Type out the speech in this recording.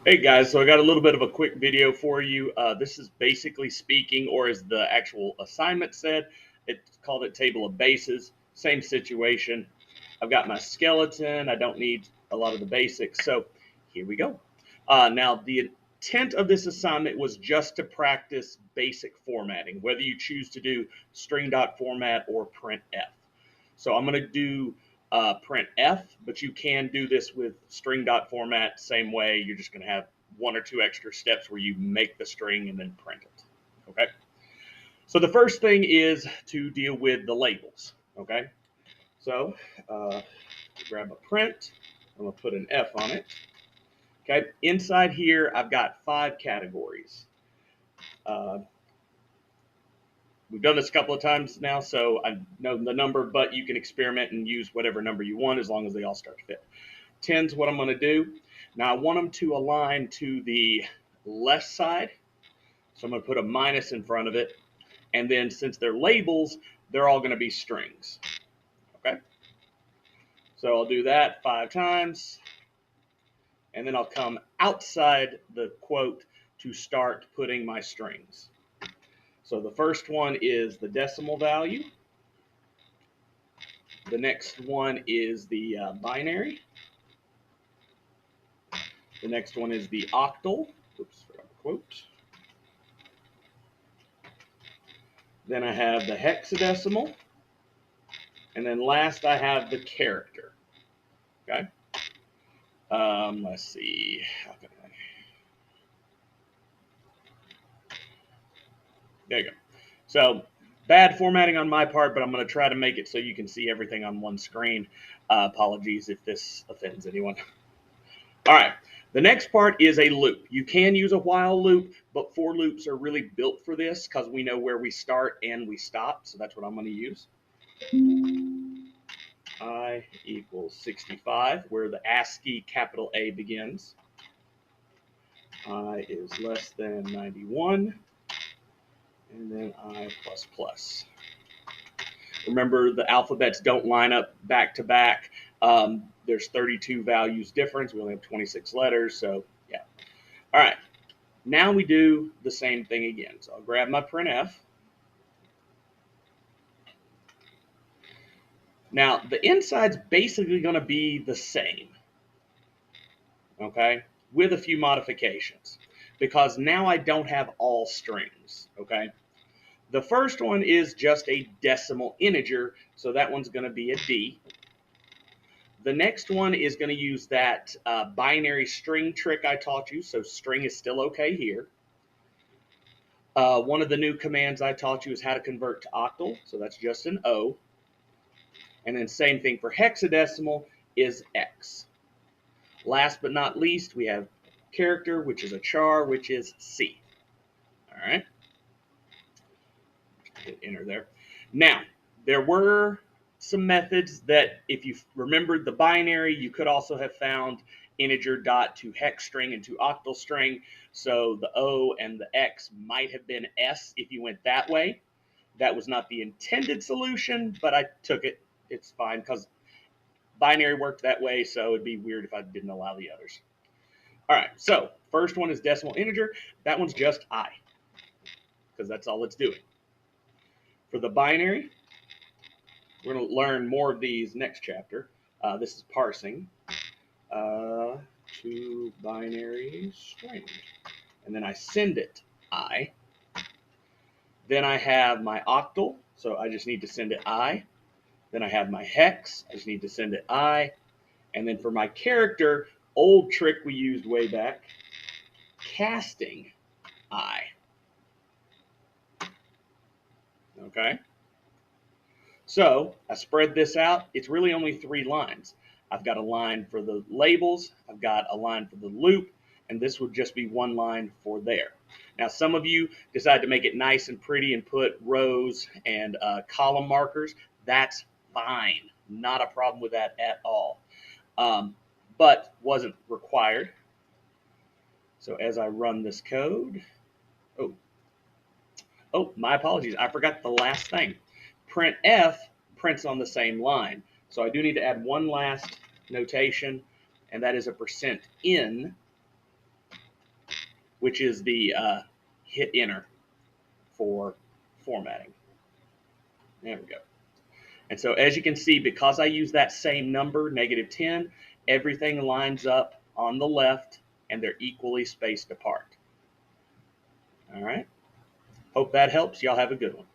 Hey guys, so I got a little bit of a quick video for you. This is basically speaking, or as the actual assignment said, it called it table of bases. Same situation. I've got my skeleton. I don't need a lot of the basics. So here we go. Now, the intent of this assignment was just to practice basic formatting, whether you choose to do string.format or printf. So I'm going to do printf, but you can do this with string.format same way. You're just going to have one or two extra steps where you make the string and then print it. Okay. So the first thing is to deal with the labels. Okay. So grab a print. I'm going to put an F on it. Okay. Inside here, I've got 5 categories. Uh, we've done this a couple of times now, so I know the number, but you can experiment and use whatever number you want as long as they all start to fit. 10 is what I'm going to do. Now I want them to align to the left side, so I'm going to put a minus in front of it. And then since they're labels, they're all going to be strings. Okay. So I'll do that 5 times. And then I'll come outside the quote to start putting my strings. So the first one is the decimal value. The next one is the binary. The next one is the octal. Oops, forgot the quote. Then I have the hexadecimal. And then last I have the character. Okay. Let's see. How can I? There you go. So bad formatting on my part, but I'm going to try to make it so you can see everything on one screen. Apologies if this offends anyone. All right. The next part is a loop. You can use a while loop, but for loops are really built for this because we know where we start and we stop. So that's what I'm going to use. I equals 65, where the ASCII capital A begins. I is less than 91, and then I plus plus. Remember, the alphabets don't line up back to back. There's 32 values difference. We only have 26 letters, so yeah. All right, now we do the same thing again. So I'll grab my printf. Now, the inside's basically going to be the same, okay, with a few modifications, because now I don't have all strings, okay? The first one is just a decimal integer, so that one's going to be a D. The next one is going to use that binary string trick I taught you, so string is still okay here. One of the new commands I taught you is how to convert to octal, so that's just an O. And then same thing for hexadecimal is X. Last but not least, we have character, which is a char, which is C. All right. Hit enter there. Now, there were some methods that, if you remembered the binary, you could also have found Integer.toHexString and toOctalString. So the O and the X might have been S if you went that way. That was not the intended solution, but I took it. It's fine because binary worked that way, so it'd be weird if I didn't allow the others. All right, so first one is decimal integer. That one's just I, because that's all it's doing. For the binary, we're going to learn more of these next chapter. This is parsing to binary string. And then I send it I. Then I have my octal, so I just need to send it I. Then I have my hex, I just need to send it I. And then for my character, old trick we used way back, casting I. Okay? So I spread this out. It's really only 3 lines. I've got a line for the labels, I've got a line for the loop, and this would just be 1 line for there. Now, some of you decide to make it nice and pretty and put rows and column markers. That's fine. Not a problem with that at all. But wasn't required. So as I run this code, my apologies. I forgot the last thing. Printf prints on the same line. So I do need to add one last notation, and that is a %n. which is the hit enter for formatting. There we go. And so as you can see, because I use that same number, -10, everything lines up on the left and they're equally spaced apart. All right. Hope that helps. Y'all have a good one.